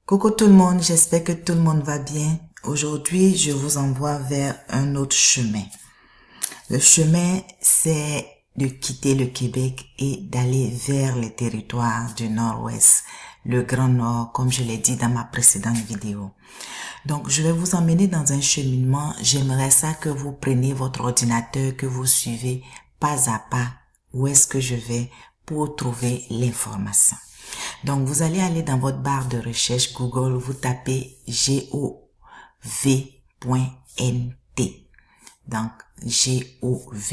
Coucou tout le monde, j'espère que tout le monde va bien. Aujourd'hui, je vous envoie vers un autre chemin. Le chemin, c'est de quitter le Québec et d'aller vers les territoires du Nord-Ouest, le Grand Nord, comme je l'ai dit dans ma précédente vidéo. Donc, je vais vous emmener dans un cheminement. J'aimerais ça que vous preniez votre ordinateur, que vous suivez pas à pas où est-ce que je vais pour trouver l'information. Donc, vous allez aller dans votre barre de recherche Google, vous tapez gov.nt. Donc, gov.nt.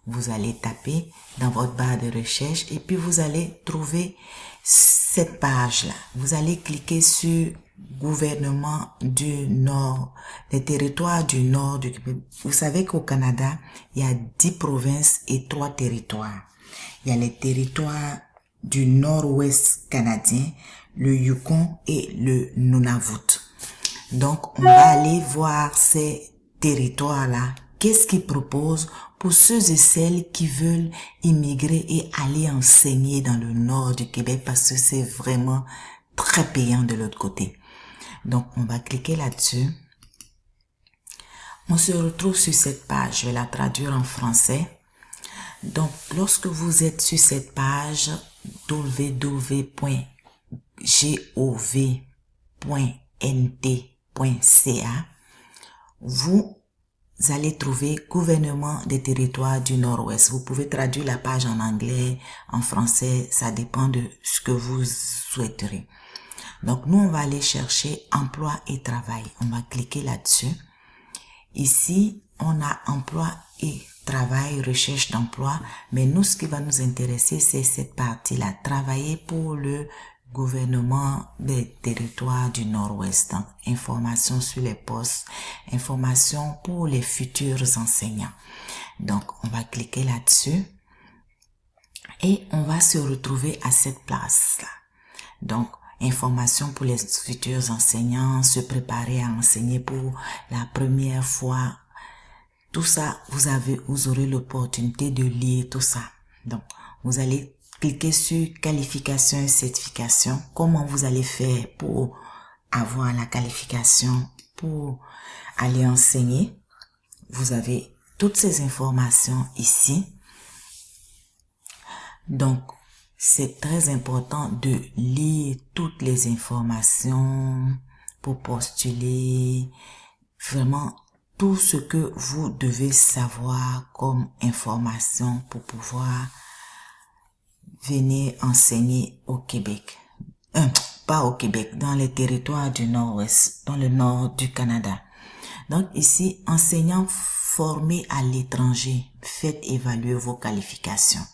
Vous allez taper dans votre barre de recherche et puis vous allez trouver cette page-là. Vous allez cliquer sur gouvernement du Nord, les territoires du Nord du Québec. Vous savez qu'au Canada, il y a 10 provinces et 3 territoires. Il y a les territoires du Nord-Ouest canadien, le Yukon et le Nunavut. Donc, on va aller voir ces territoires-là. Qu'est-ce qu'ils proposent pour ceux et celles qui veulent immigrer et aller enseigner dans le nord du Québec parce que c'est vraiment très payant de l'autre côté. Donc, on va cliquer là-dessus. On se retrouve sur cette page. Je vais la traduire en français. Donc, lorsque vous êtes sur cette page www.gov.nt.ca, vous allez trouver gouvernement des territoires du Nord-Ouest. Vous pouvez traduire la page en anglais, en français, ça dépend de ce que vous souhaiterez. Donc, nous, on va aller chercher emploi et travail. On va cliquer là-dessus. Ici, on a emploi et travail, recherche d'emploi, mais nous, ce qui va nous intéresser, c'est cette partie-là, travailler pour le gouvernement des territoires du Nord-Ouest. Donc, information sur les postes, information pour les futurs enseignants. Donc, on va cliquer là-dessus et on va se retrouver à cette place-là. Donc, information pour les futurs enseignants, se préparer à enseigner pour la première fois. Tout ça, vous aurez l'opportunité de lire tout ça. Donc, vous allez cliquer sur qualification et certification. Comment vous allez faire pour avoir la qualification pour aller enseigner. Vous avez toutes ces informations ici. Donc, c'est très important de lire toutes les informations pour postuler. Vraiment, tout ce que vous devez savoir comme information pour pouvoir venir enseigner au Québec. Pas au Québec, dans les territoires du Nord-Ouest, dans le nord du Canada. Donc ici, enseignants formés à l'étranger, faites évaluer vos qualifications.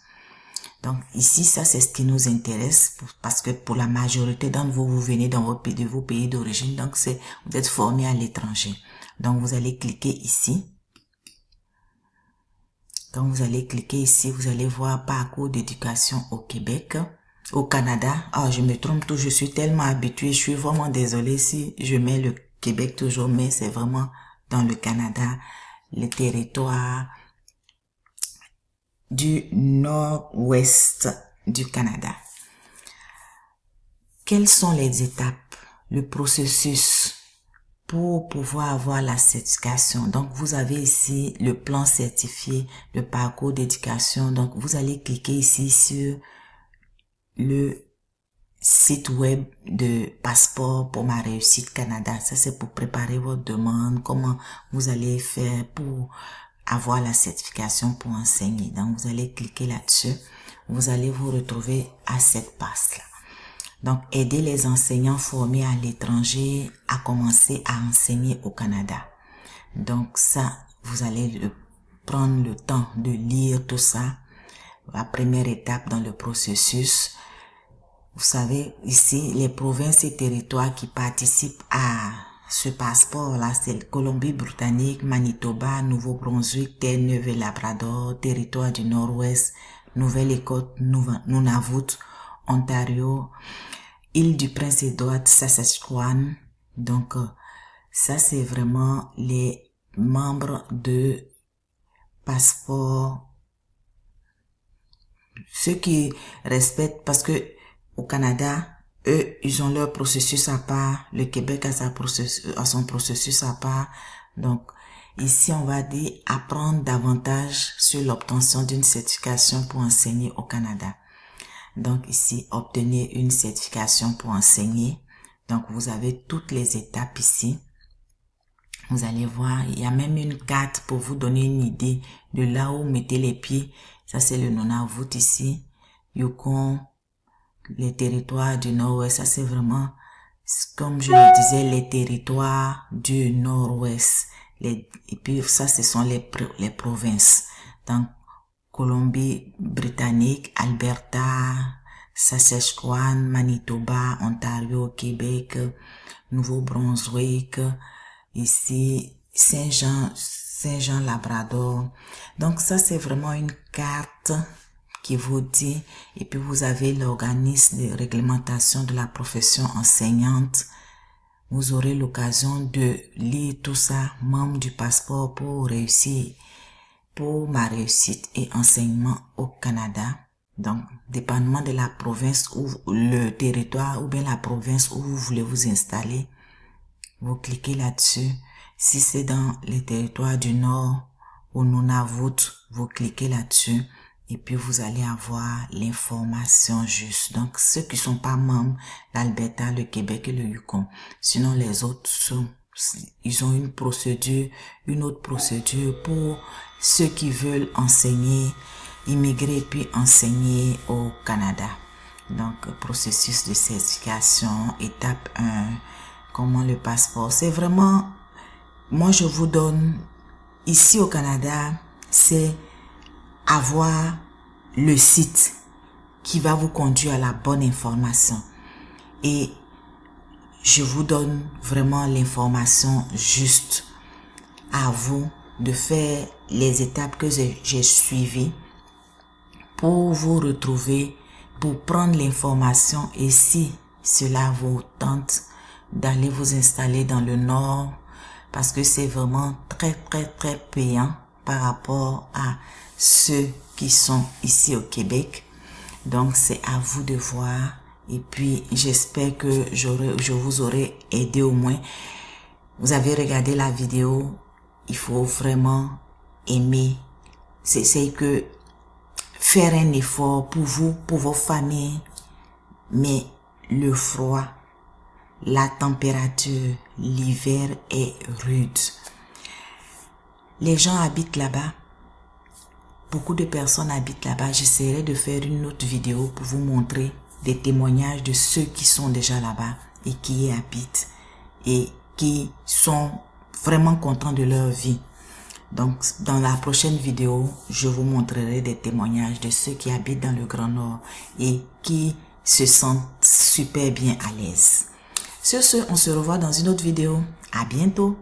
Donc ici, ça c'est ce qui nous intéresse parce que pour la majorité d'entre vous, vous venez dans votre pays, de vos pays d'origine, donc vous êtes formés à l'étranger. Donc vous allez cliquer ici. Quand vous allez cliquer ici, vous allez voir parcours d'éducation au Québec, au Canada. Ah, je me trompe tout, je suis tellement habituée, je suis vraiment désolée si je mets le Québec toujours, mais c'est vraiment dans le Canada, le territoire du nord-ouest du Canada. Quelles sont les étapes, le processus pour pouvoir avoir la certification? Donc, vous avez ici le plan certifié, le parcours d'éducation. Donc, vous allez cliquer ici sur le site web de Passeport pour ma réussite Canada. Ça, c'est pour préparer votre demande, comment vous allez faire pour avoir la certification pour enseigner. Donc, vous allez cliquer là-dessus. Vous allez vous retrouver à cette passe-là. Donc, aider les enseignants formés à l'étranger à commencer à enseigner au Canada. Donc, ça, vous allez prendre le temps de lire tout ça. La première étape dans le processus. Vous savez, ici, les provinces et territoires qui participent à ce passeport-là, c'est Colombie-Britannique, Manitoba, Nouveau-Brunswick, Terre-Neuve et Labrador, territoire du Nord-Ouest, Nouvelle-Écosse, Nunavut, Ontario, Île-du-Prince-Édouard, Saskatchewan. Donc, ça, c'est vraiment les membres de passeport. Ceux qui respectent, parce que au Canada, eux, ils ont leur processus à part. Le Québec a son processus à part. Donc, ici, on va dire apprendre davantage sur l'obtention d'une certification pour enseigner au Canada. Donc, ici, obtenir une certification pour enseigner. Donc, vous avez toutes les étapes ici. Vous allez voir, il y a même une carte pour vous donner une idée de là où vous mettez les pieds. Ça, c'est le Nunavut ici. Yukon, les territoires du Nord-Ouest. Ça, c'est vraiment, comme je le disais, les territoires du Nord-Ouest. Et puis, ça, ce sont les provinces. Donc, Colombie-Britannique, Alberta, Saskatchewan, Manitoba, Ontario, Québec, Nouveau-Brunswick, ici, Saint-Jean-Labrador. Donc ça, c'est vraiment une carte qui vous dit, et puis vous avez l'organisme de réglementation de la profession enseignante. Vous aurez l'occasion de lire tout ça, membre du passeport pour réussir, pour ma réussite et enseignement au Canada. Donc, dépendamment de la province ou le territoire ou bien la province où vous voulez vous installer, vous cliquez là-dessus. Si c'est dans les territoires du Nord, au Nunavut, vous cliquez là-dessus et puis vous allez avoir l'information juste. Donc, ceux qui sont pas membres, l'Alberta, le Québec et le Yukon. Sinon, les autres ils ont une autre procédure pour ceux qui veulent enseigner, immigrer puis enseigner au Canada. Donc, processus de certification, étape 1, comment le passeport. C'est vraiment, moi je vous donne, ici au Canada, c'est avoir le site qui va vous conduire à la bonne information. Et je vous donne vraiment l'information juste à vous de faire les étapes que j'ai suivies pour vous retrouver, pour prendre l'information et si cela vous tente d'aller vous installer dans le Nord parce que c'est vraiment très payant par rapport à ceux qui sont ici au Québec. Donc c'est à vous de voir et puis j'espère que je vous aurai aidé au moins. Vous avez regardé la vidéo, il faut vraiment aimer. C'est que faire un effort pour vous, pour vos familles, mais le froid, la température, l'hiver est rude. Les gens habitent là-bas. Beaucoup de personnes habitent là-bas. J'essaierai de faire une autre vidéo pour vous montrer des témoignages de ceux qui sont déjà là-bas et qui y habitent et qui sont vraiment contents de leur vie. Donc, dans la prochaine vidéo, je vous montrerai des témoignages de ceux qui habitent dans le Grand Nord et qui se sentent super bien à l'aise. Sur ce, on se revoit dans une autre vidéo. À bientôt!